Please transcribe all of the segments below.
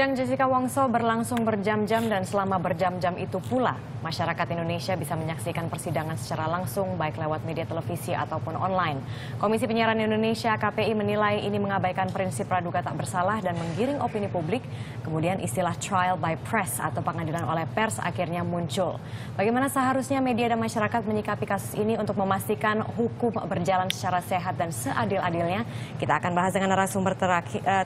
Sidang Jessica Wongso berlangsung berjam-jam dan selama berjam-jam itu pula masyarakat Indonesia bisa menyaksikan persidangan secara langsung baik lewat media televisi ataupun online. Komisi Penyiaran Indonesia KPI menilai ini mengabaikan prinsip praduga tak bersalah dan menggiring opini publik. Kemudian istilah trial by press atau pengadilan oleh pers akhirnya muncul. Bagaimana seharusnya media dan masyarakat menyikapi kasus ini untuk memastikan hukum berjalan secara sehat dan seadil-adilnya? Kita akan bahas dengan narasumber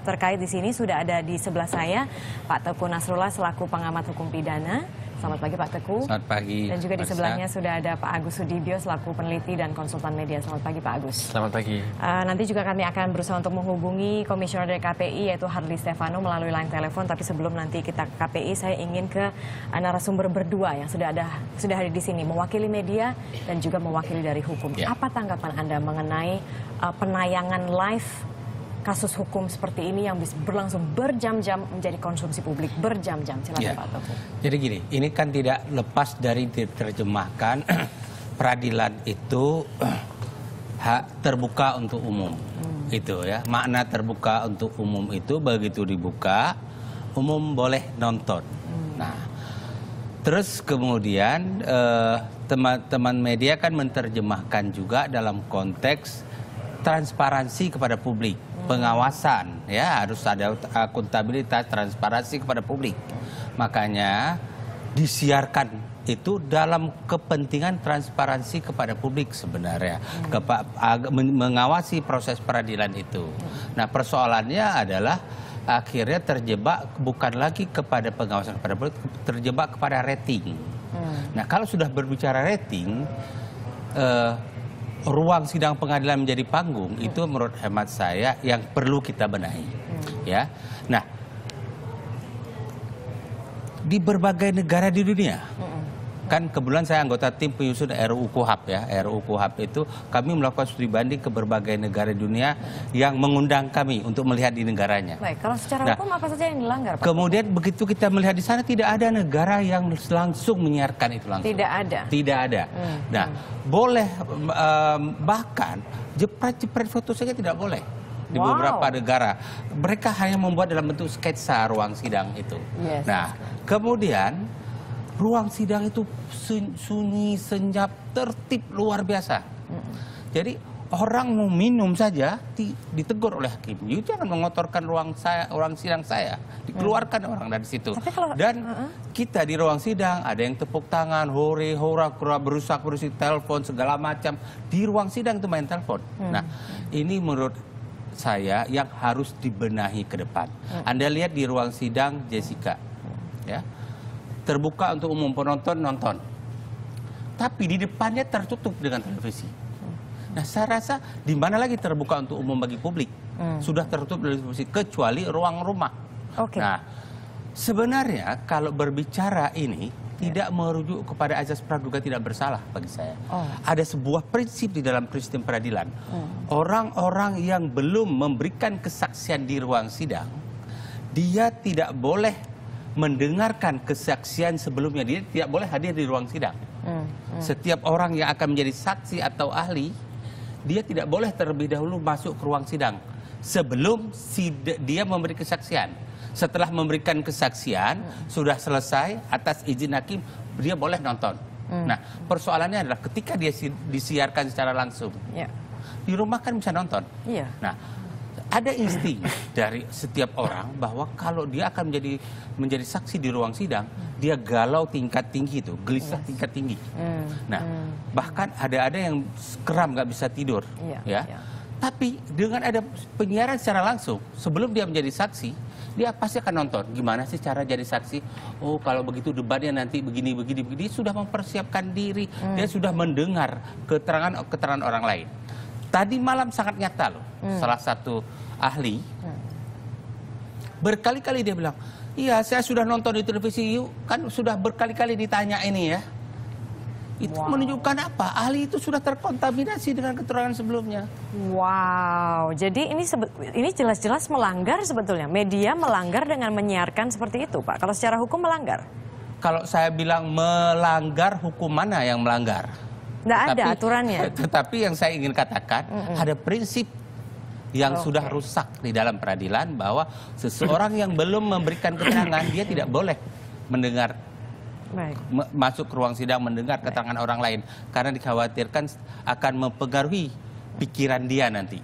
terkait di sini. Sudah ada di sebelah saya Pak Teguh Nasrullah selaku pengamat hukum pidana. Selamat pagi Pak Teguh. Selamat pagi. Dan juga di sebelahnya sudah ada Pak Agus Sudibyo selaku peneliti dan konsultan media. Selamat pagi Pak Agus. Selamat pagi. Nanti juga kami akan berusaha untuk menghubungi Komisioner dari KPI yaitu Hardy Stefano melalui line telepon. Tapi sebelum nanti kita ke KPI, saya ingin ke narasumber berdua yang sudah hadir di sini, mewakili media dan juga mewakili dari hukum. Ya. Apa tanggapan Anda mengenai penayangan live kasus hukum seperti ini yang bisa berlangsung berjam-jam menjadi konsumsi publik berjam-jam? Silakan Pak Teguh. Jadi gini, ini kan tidak lepas dari diterjemahkan peradilan itu hak terbuka untuk umum. Itu ya, makna terbuka untuk umum itu begitu dibuka, umum boleh nonton. Nah, terus kemudian teman-teman media kan menerjemahkan juga dalam konteks transparansi kepada publik. Pengawasan, ya harus ada akuntabilitas, transparansi kepada publik. Makanya disiarkan itu dalam kepentingan transparansi kepada publik sebenarnya, mengawasi proses peradilan itu. Nah, persoalannya adalah akhirnya terjebak bukan lagi kepada pengawasan kepada publik, terjebak kepada rating. Nah, kalau sudah berbicara rating, ruang sidang pengadilan menjadi panggung, itu menurut hemat saya yang perlu kita benahi. Ya, nah di berbagai negara di dunia, kan kebetulan saya anggota tim penyusun RUU KUHAP ya. RUU KUHAP itu kami melakukan studi banding ke berbagai negara di dunia yang mengundang kami untuk melihat di negaranya. Baik, kalau secara hukum apa saja yang dilanggar, Pak? Kemudian begitu kita melihat di sana tidak ada negara yang langsung menyiarkan itu langsung. Tidak ada. Tidak ada. Nah, boleh bahkan jepret-jepret foto saja tidak boleh di beberapa negara. Mereka hanya membuat dalam bentuk sketsa ruang sidang itu. Yes. Nah, kemudian ruang sidang itu sunyi, senyap, tertib luar biasa. Jadi orang mau minum saja ditegur oleh hakim. You jangan mengotorkan ruang sidang saya. Dikeluarkan orang dari situ. Dan kita di ruang sidang ada yang tepuk tangan, hore, hora, berusak-berusik, telepon segala macam. Di ruang sidang itu main telepon. Nah, ini menurut saya yang harus dibenahi ke depan. Anda lihat di ruang sidang Jessica, ya. Terbuka untuk umum, penonton nonton. Tapi di depannya tertutup dengan televisi. Nah, saya rasa di mana lagi terbuka untuk umum bagi publik? Sudah tertutup dari televisi, kecuali ruang rumah. Nah, sebenarnya kalau berbicara ini tidak merujuk kepada azas praduga tidak bersalah bagi saya. Ada sebuah prinsip di dalam sistem peradilan. Orang-orang yang belum memberikan kesaksian di ruang sidang, dia tidak boleh mendengarkan kesaksian sebelumnya. Dia tidak boleh hadir di ruang sidang. Setiap orang yang akan menjadi saksi atau ahli, dia tidak boleh terlebih dahulu masuk ke ruang sidang sebelum dia memberi kesaksian. Setelah memberikan kesaksian, sudah selesai atas izin hakim, dia boleh nonton. Nah, persoalannya adalah ketika dia disiarkan secara langsung, di rumah kan bisa nonton. Nah, ada insting dari setiap orang bahwa kalau dia akan menjadi saksi di ruang sidang, dia galau tingkat tinggi itu, gelisah tingkat tinggi. Nah, bahkan ada yang keram nggak bisa tidur, ya. Tapi dengan ada penyiaran secara langsung, sebelum dia menjadi saksi, dia pasti akan nonton. Gimana sih cara jadi saksi? Oh, kalau begitu debatnya nanti begini. Sudah mempersiapkan diri, dia sudah mendengar keterangan orang lain. Tadi malam sangat nyata loh, salah satu ahli berkali-kali dia bilang, iya saya sudah nonton di televisi, kan sudah berkali-kali ditanya ini ya. Itu menunjukkan apa? Ahli itu sudah terkontaminasi dengan keterangan sebelumnya. Wow, jadi ini jelas-jelas melanggar sebetulnya. Media melanggar dengan menyiarkan seperti itu, Pak. Kalau secara hukum melanggar? Kalau saya bilang melanggar, hukum mana yang melanggar? Nggak ada aturannya. Tetapi yang saya ingin katakan, ada prinsip yang sudah rusak di dalam peradilan, bahwa seseorang yang belum memberikan keterangan dia tidak boleh mendengar, masuk ke ruang sidang mendengar keterangan orang lain, karena dikhawatirkan akan mempengaruhi pikiran dia nanti,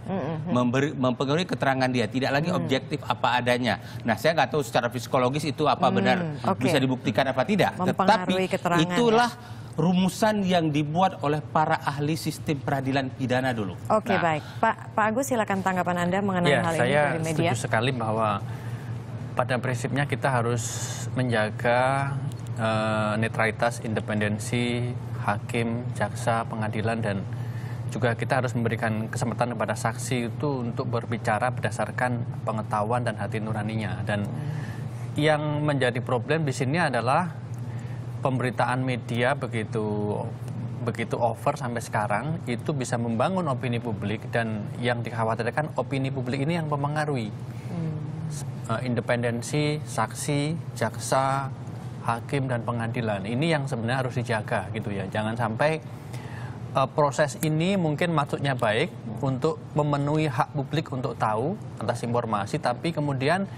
mempengaruhi keterangan dia, tidak lagi objektif apa adanya. Nah, saya nggak tahu secara psikologis itu apa benar bisa dibuktikan apa tidak, tetapi itulah rumusan yang dibuat oleh para ahli sistem peradilan pidana dulu. Oke, baik. Pak Agus, silakan tanggapan Anda mengenai hal ini dari media. Saya setuju sekali bahwa pada prinsipnya kita harus menjaga netralitas, independensi hakim, jaksa, pengadilan, dan juga kita harus memberikan kesempatan kepada saksi itu untuk berbicara berdasarkan pengetahuan dan hati nuraninya. Dan yang menjadi problem di sini adalah pemberitaan media begitu over sampai sekarang itu bisa membangun opini publik, dan yang dikhawatirkan opini publik ini yang mempengaruhi independensi saksi, jaksa, hakim, dan pengadilan. Ini yang sebenarnya harus dijaga gitu ya. Jangan sampai proses ini mungkin maksudnya baik untuk memenuhi hak publik untuk tahu atas informasi, tapi kemudian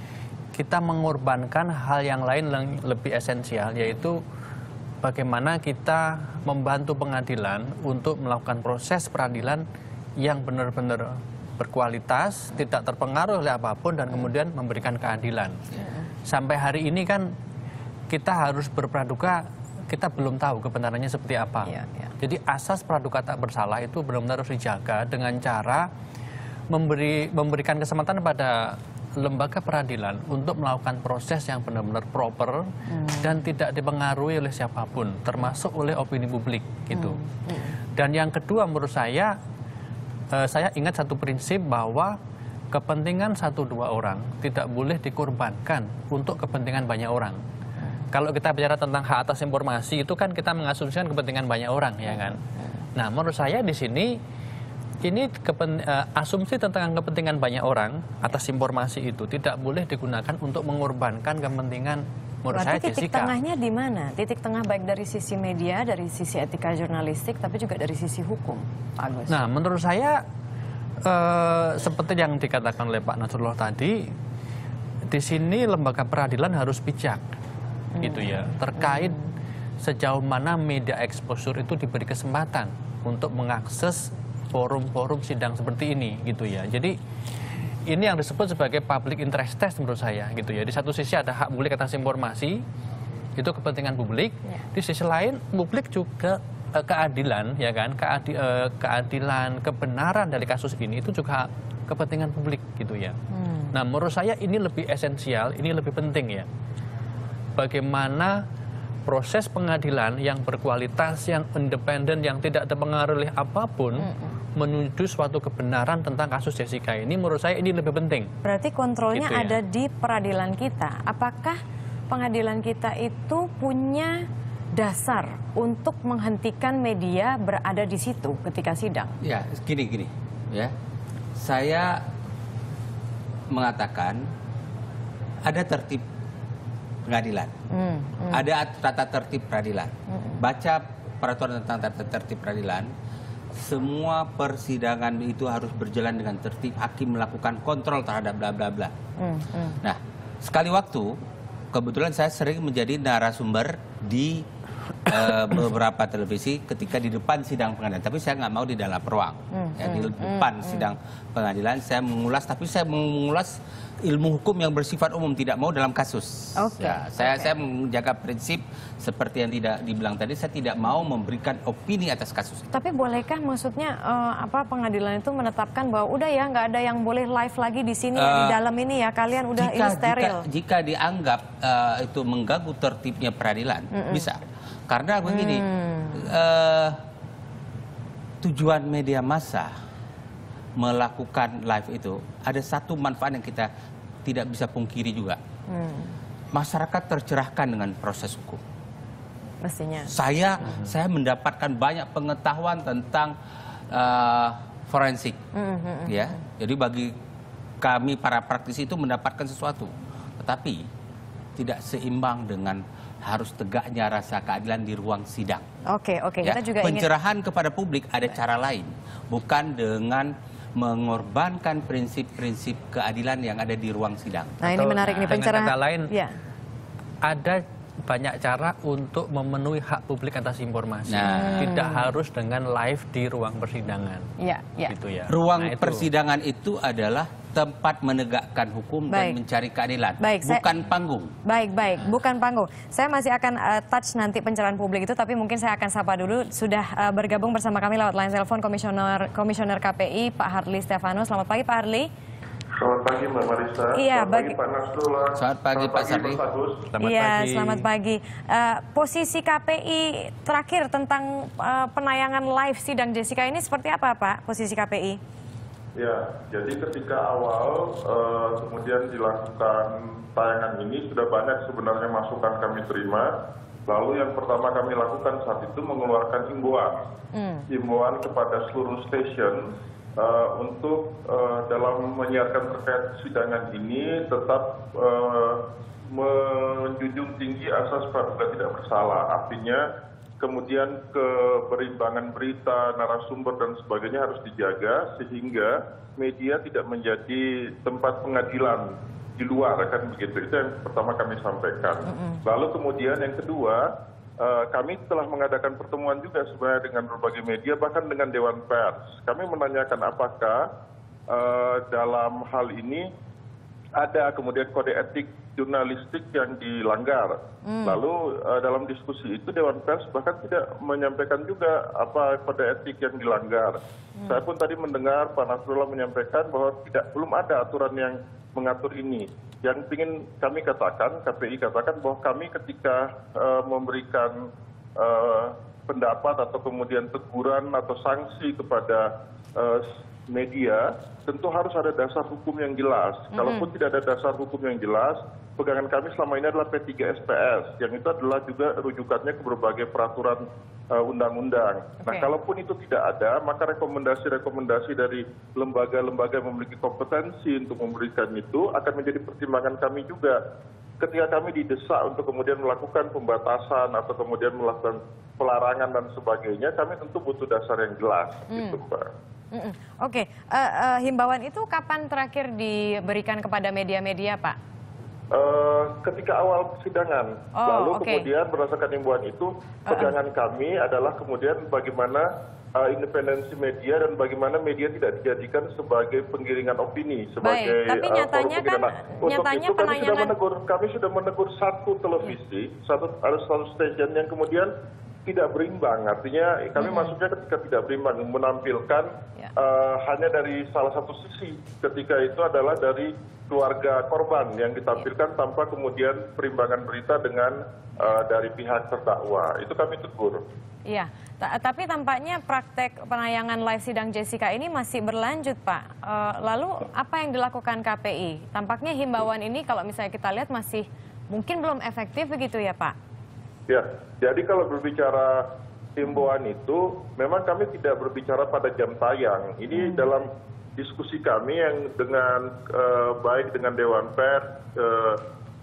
kita mengorbankan hal yang lain yang lebih esensial, yaitu bagaimana kita membantu pengadilan untuk melakukan proses peradilan yang benar-benar berkualitas, tidak terpengaruh oleh apapun, dan kemudian memberikan keadilan. Sampai hari ini kan kita harus berpraduga, kita belum tahu kebenarannya seperti apa. Jadi asas praduga tak bersalah itu benar-benar harus dijaga dengan cara memberikan kesempatan pada lembaga peradilan untuk melakukan proses yang benar-benar proper dan tidak dipengaruhi oleh siapapun, termasuk oleh opini publik gitu. Dan yang kedua, menurut saya ingat satu prinsip bahwa kepentingan 1-2 orang tidak boleh dikorbankan untuk kepentingan banyak orang. Kalau kita bicara tentang hak atas informasi itu kan kita mengasumsikan kepentingan banyak orang, ya kan. Nah, menurut saya di sini ini asumsi tentang kepentingan banyak orang atas informasi itu tidak boleh digunakan untuk mengorbankan kepentingan, menurut saya, titik Jessica. Tengahnya di mana? Titik tengah baik dari sisi media, dari sisi etika jurnalistik, tapi juga dari sisi hukum, Pak Agus. Nah, menurut saya seperti yang dikatakan oleh Pak Nasrullah tadi, di sini lembaga peradilan harus bijak, gitu ya, terkait sejauh mana media exposure itu diberi kesempatan untuk mengakses forum-forum sidang seperti ini, gitu ya. Jadi ini yang disebut sebagai public interest test menurut saya, gitu ya. Di satu sisi ada hak publik atas informasi, itu kepentingan publik. Di sisi lain publik juga keadilan, ya kan, keadilan, kebenaran dari kasus ini itu juga kepentingan publik, gitu ya. Nah, menurut saya ini lebih esensial, ini lebih penting ya. Bagaimana proses pengadilan yang berkualitas, yang independen, yang tidak terpengaruh oleh apapun menuju suatu kebenaran tentang kasus Jessica ini, menurut saya ini lebih penting. Berarti kontrolnya gitu ya. ada di peradilan kita. Apakah pengadilan kita itu punya dasar untuk menghentikan media berada di situ ketika sidang? Ya, gini, ya. Saya mengatakan ada tertib pengadilan, ada tata tertib peradilan. Baca peraturan tentang tata tertib peradilan. Semua persidangan itu harus berjalan dengan tertib. Hakim melakukan kontrol terhadap bla bla bla. Nah, sekali waktu kebetulan saya sering menjadi narasumber di beberapa televisi ketika di depan sidang pengadilan. Tapi saya nggak mau di dalam ruang. Di depan sidang pengadilan saya mengulas, tapi saya mengulas ilmu hukum yang bersifat umum, tidak mau dalam kasus. Saya menjaga prinsip seperti yang tidak dibilang tadi, saya tidak mau memberikan opini atas kasus. Tapi bolehkah maksudnya pengadilan itu menetapkan bahwa udah ya nggak ada yang boleh live lagi di sini di dalam ini ya, kalian udah ini steril. Jika dianggap itu mengganggu tertibnya peradilan, bisa. Karena begini, tujuan media massa melakukan live itu ada satu manfaat yang kita tidak bisa pungkiri juga. Masyarakat tercerahkan dengan proses hukum. Mestinya. Saya mendapatkan banyak pengetahuan tentang forensik, ya. Jadi bagi kami para praktisi itu mendapatkan sesuatu, tetapi tidak seimbang dengan harus tegaknya rasa keadilan di ruang sidang. Oke. Ya? Kita juga pencerahan kepada publik ada cara lain, bukan dengan mengorbankan prinsip-prinsip keadilan yang ada di ruang sidang. Nah, ini menarik nih Dengan pencerahan. kata lain, Ya. ada banyak cara untuk memenuhi hak publik atas informasi. Nah. Tidak harus dengan live di ruang persidangan. Ya, ya. Gitu ya. Ruang Nah, itu. persidangan itu adalah tempat menegakkan hukum dan Baik. mencari keadilan, Baik, bukan panggung. Baik, bukan panggung. Saya masih akan touch nanti pencerahan publik itu, tapi mungkin saya akan sapa dulu. Sudah bergabung bersama kami lewat line telepon Komisioner KPI, Pak Harli Stefano. Selamat pagi, Pak Harli. Selamat pagi Mbak Marisa. Iya, Selamat pagi Pak Nasrullah. Selamat pagi, Pak Sarli. Mas Agus. Selamat Iya, pagi. selamat pagi. Posisi KPI terakhir tentang penayangan live sidang Jessica ini seperti apa, Pak? Posisi KPI? Ya, jadi ketika awal kemudian dilakukan tayangan ini sudah banyak sebenarnya masukan kami terima. Lalu yang pertama kami lakukan saat itu mengeluarkan himbauan kepada seluruh stasiun untuk dalam menyiarkan terkait sidangan ini tetap menjunjung tinggi asas praduga tidak bersalah. Artinya kemudian keberimbangan berita, narasumber dan sebagainya harus dijaga sehingga media tidak menjadi tempat pengadilan di luar, kan begitu. Itu yang pertama kami sampaikan. Lalu kemudian yang kedua, kami telah mengadakan pertemuan juga sebenarnya dengan berbagai media, bahkan dengan Dewan Pers. Kami menanyakan apakah dalam hal ini ada kemudian kode etik jurnalistik yang dilanggar. Lalu dalam diskusi itu Dewan Pers bahkan tidak menyampaikan juga apa kode etik yang dilanggar. Saya pun tadi mendengar Pak Nasrullah menyampaikan bahwa belum ada aturan yang mengatur ini. Yang ingin kami katakan, KPI katakan bahwa kami ketika memberikan pendapat atau kemudian teguran atau sanksi kepada media, tentu harus ada dasar hukum yang jelas. Kalaupun tidak ada dasar hukum yang jelas, pegangan kami selama ini adalah P3SPS, yang itu adalah juga rujukannya ke berbagai peraturan undang-undang. Nah, kalaupun itu tidak ada, maka rekomendasi-rekomendasi dari lembaga-lembaga yang memiliki kompetensi untuk memberikan itu akan menjadi pertimbangan kami juga. Ketika kami didesak untuk kemudian melakukan pembatasan atau kemudian melakukan pelarangan dan sebagainya, kami tentu butuh dasar yang jelas. Gitu, Pak. Oke, himbauan itu kapan terakhir diberikan kepada media-media, Pak? Ketika awal persidangan. Lalu kemudian berdasarkan himbauan itu, pegangan kami adalah kemudian bagaimana independensi media dan bagaimana media tidak dijadikan sebagai penggiringan opini, sebagai tapi nyatanya kan, untuk itu kami sudah menegur satu televisi, ada satu stasiun yang kemudian tidak berimbang. Artinya kami maksudnya ketika tidak berimbang menampilkan hanya dari salah satu sisi. Ketika itu adalah dari keluarga korban yang ditampilkan tanpa kemudian perimbangan berita dengan dari pihak terdakwa. Itu kami tegur. Iya, tapi tampaknya praktek penayangan live sidang Jessica ini masih berlanjut, Pak. Lalu apa yang dilakukan KPI? Tampaknya himbauan ini kalau misalnya kita lihat masih mungkin belum efektif begitu ya, Pak? Ya, jadi kalau berbicara himbauan itu, memang kami tidak berbicara pada jam tayang. Ini dalam diskusi kami yang dengan baik dengan Dewan Pers,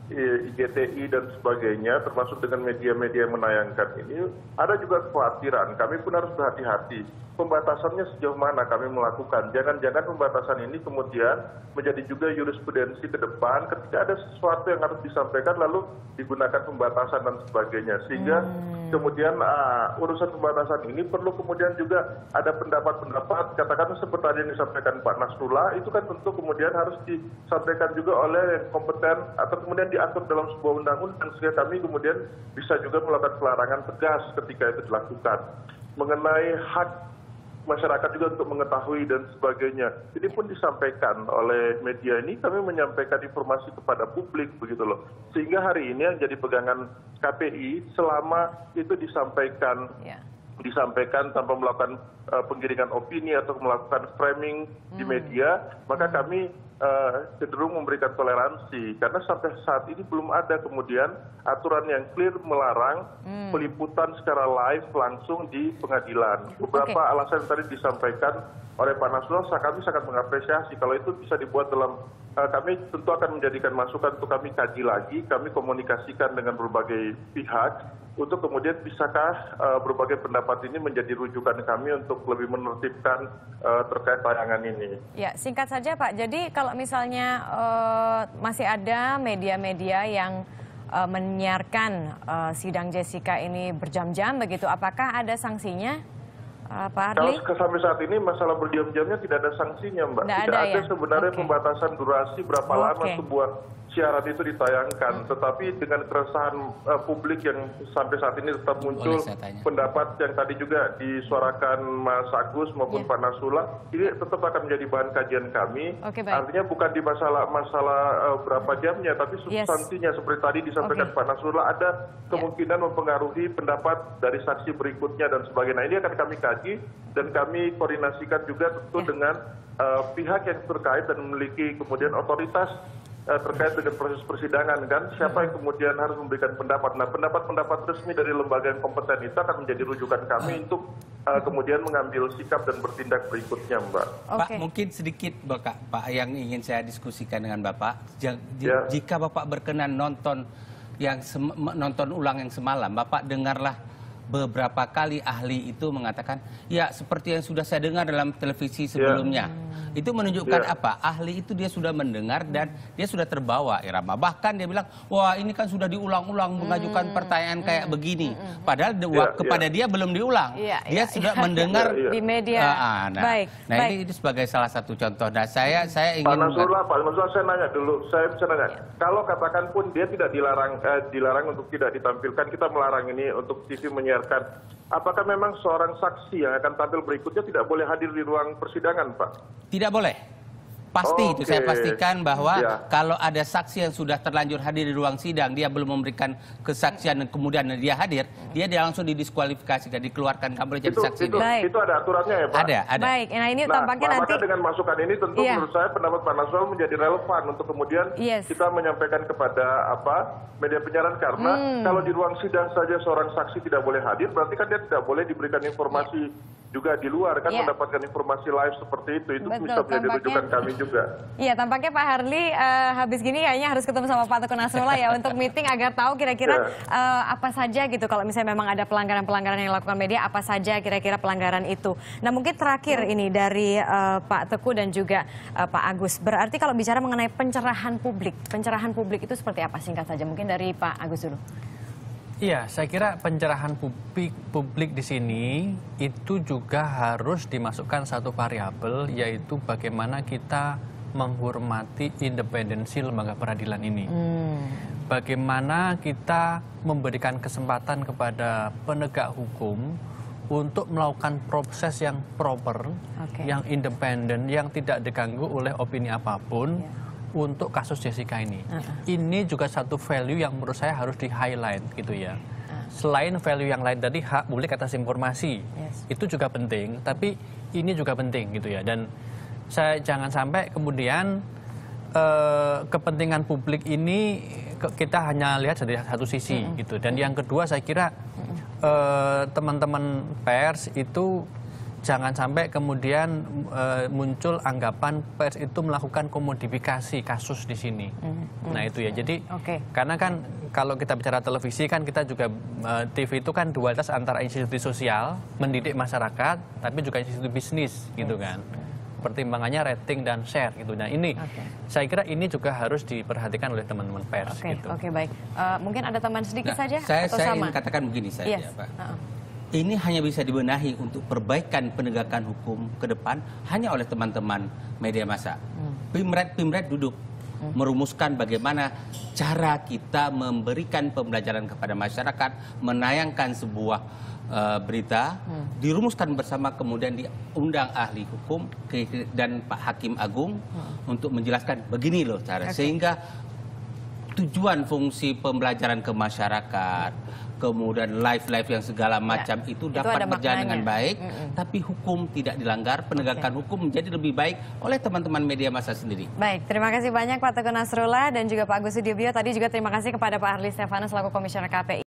IGTI dan sebagainya, termasuk dengan media-media yang menayangkan ini, ada juga kekhawatiran. Kami pun harus berhati-hati. Pembatasannya sejauh mana kami melakukan. Jangan-jangan pembatasan ini kemudian menjadi juga jurisprudensi ke depan ketika ada sesuatu yang harus disampaikan lalu digunakan pembatasan dan sebagainya. Sehingga kemudian urusan pembatasan ini perlu kemudian juga ada pendapat-pendapat, katakan seperti tadi yang disampaikan Pak Nasrullah, itu kan tentu kemudian harus disampaikan juga oleh yang kompeten atau kemudian diatur dalam sebuah undang-undang sehingga kami kemudian bisa juga melakukan pelarangan tegas ketika itu dilakukan. Mengenai hak masyarakat juga untuk mengetahui dan sebagainya. Ini pun disampaikan oleh media ini, kami menyampaikan informasi kepada publik begitu loh. Sehingga hari ini yang jadi pegangan KPI selama itu disampaikan tanpa melakukan penggiringan opini atau melakukan framing di media, maka kami cenderung memberikan toleransi karena sampai saat ini belum ada kemudian aturan yang clear melarang peliputan secara live langsung di pengadilan. Beberapa alasan yang tadi disampaikan oleh Pak Nasrullah, kami sangat mengapresiasi kalau itu bisa dibuat dalam kami tentu akan menjadikan masukan untuk kami kaji lagi, kami komunikasikan dengan berbagai pihak untuk kemudian bisakah berbagai pendapat ini menjadi rujukan kami untuk lebih menertibkan terkait tayangan ini. Ya, singkat saja Pak. Jadi kalau misalnya masih ada media-media yang menyiarkan sidang Jessica ini berjam-jam begitu, apakah ada sanksinya, Pak Arli? Kalau sampai saat ini masalah berdiam-jamnya tidak ada sanksinya, Mbak. Tidak ada sebenarnya pembatasan durasi berapa lama sebuah siaran itu ditayangkan, tetapi dengan keresahan publik yang sampai saat ini tetap muncul, pendapat yang tadi juga disuarakan Mas Agus maupun Pak Nasrullah, ini tetap akan menjadi bahan kajian kami. Artinya bukan di masalah berapa jamnya, tapi substansinya seperti tadi disampaikan Pak Nasrullah, ada kemungkinan mempengaruhi pendapat dari saksi berikutnya dan sebagainya. Ini akan kami kaji dan kami koordinasikan juga tentu dengan pihak yang terkait dan memiliki kemudian otoritas terkait dengan proses persidangan, kan siapa yang kemudian harus memberikan pendapat. Nah, pendapat-pendapat resmi dari lembaga yang kompeten itu akan menjadi rujukan kami untuk kemudian mengambil sikap dan bertindak berikutnya, Mbak. Pak, mungkin sedikit Pak yang ingin saya diskusikan dengan Bapak. Jika Bapak berkenan nonton ulang yang semalam, Bapak dengarlah beberapa kali ahli itu mengatakan, ya seperti yang sudah saya dengar dalam televisi sebelumnya. Itu menunjukkan apa? Ahli itu dia sudah mendengar dan dia sudah terbawa irama. Bahkan dia bilang, wah ini kan sudah diulang-ulang mengajukan pertanyaan kayak begini. Padahal kepada dia belum diulang. Dia sudah mendengar di media. Baik. Ini sebagai salah satu contoh. Nah, saya ingin... Pak Nasrullah, saya nanya dulu. Saya bisa nanya, kalau katakan pun dia tidak dilarang untuk tidak ditampilkan, kita melarang ini untuk TV menyiarkan. Apakah memang seorang saksi yang akan tampil berikutnya tidak boleh hadir di ruang persidangan, Pak? Tidak boleh. Pasti itu saya pastikan bahwa kalau ada saksi yang sudah terlanjur hadir di ruang sidang, dia belum memberikan kesaksian dan kemudian dia hadir, dia langsung didiskualifikasi dan dikeluarkan, nggak boleh jadi saksi. Itu ada aturannya ya, Pak? Ada. Baik, nah ini tampaknya nanti... Maka dengan masukan ini tentu menurut saya pendapat Pak Nasrullah menjadi relevan untuk kemudian kita menyampaikan kepada media penyiaran, karena kalau di ruang sidang saja seorang saksi tidak boleh hadir, berarti kan dia tidak boleh diberikan informasi juga di luar, kan mendapatkan informasi live seperti itu bisa menjadi rujukan kami juga. Iya, tampaknya Pak Harli habis gini kayaknya harus ketemu sama Pak Teguh Nasrullah ya untuk meeting agar tahu kira-kira apa saja gitu kalau misalnya memang ada pelanggaran-pelanggaran yang dilakukan media, apa saja kira-kira pelanggaran itu. Nah, mungkin terakhir ini dari Pak Teguh dan juga Pak Agus, berarti kalau bicara mengenai pencerahan publik itu seperti apa, singkat saja mungkin dari Pak Agus dulu. Iya, saya kira pencerahan publik di sini itu juga harus dimasukkan satu variabel, yaitu bagaimana kita menghormati independensi lembaga peradilan ini. Bagaimana kita memberikan kesempatan kepada penegak hukum untuk melakukan proses yang proper, yang independen, yang tidak diganggu oleh opini apapun. Untuk kasus Jessica ini. Ini juga satu value yang menurut saya harus di-highlight gitu ya. Selain value yang lain tadi, hak publik atas informasi, itu juga penting, tapi ini juga penting gitu ya. Dan saya jangan sampai kemudian kepentingan publik ini kita hanya lihat dari satu sisi gitu. Dan yang kedua saya kira teman-teman pers itu jangan sampai kemudian muncul anggapan pers itu melakukan komodifikasi kasus di sini. Nah itu ya, jadi karena kan kalau kita bicara televisi kan kita juga TV itu kan dualitas antara institusi sosial, mendidik masyarakat, tapi juga institusi bisnis gitu kan. Pertimbangannya rating dan share gitu. Nah ini saya kira ini juga harus diperhatikan oleh teman-teman pers. Gitu. Baik. Mungkin ada tambahan sedikit saja saya atau sama? ingin katakan begini saja, Pak. Ini hanya bisa dibenahi untuk perbaikan penegakan hukum ke depan hanya oleh teman-teman media massa. Pimret duduk merumuskan bagaimana cara kita memberikan pembelajaran kepada masyarakat, menayangkan sebuah berita, dirumuskan bersama, kemudian diundang ahli hukum dan Pak Hakim Agung untuk menjelaskan begini loh cara, sehingga tujuan fungsi pembelajaran ke masyarakat, kemudian live yang segala macam itu dapat berjalan dengan baik, tapi hukum tidak dilanggar, penegakan hukum menjadi lebih baik oleh teman-teman media massa sendiri. Baik, terima kasih banyak Pak Teguh Nasrullah dan juga Pak Agus Sudibyo. Tadi juga terima kasih kepada Pak Arli Stefanus selaku Komisioner KPI.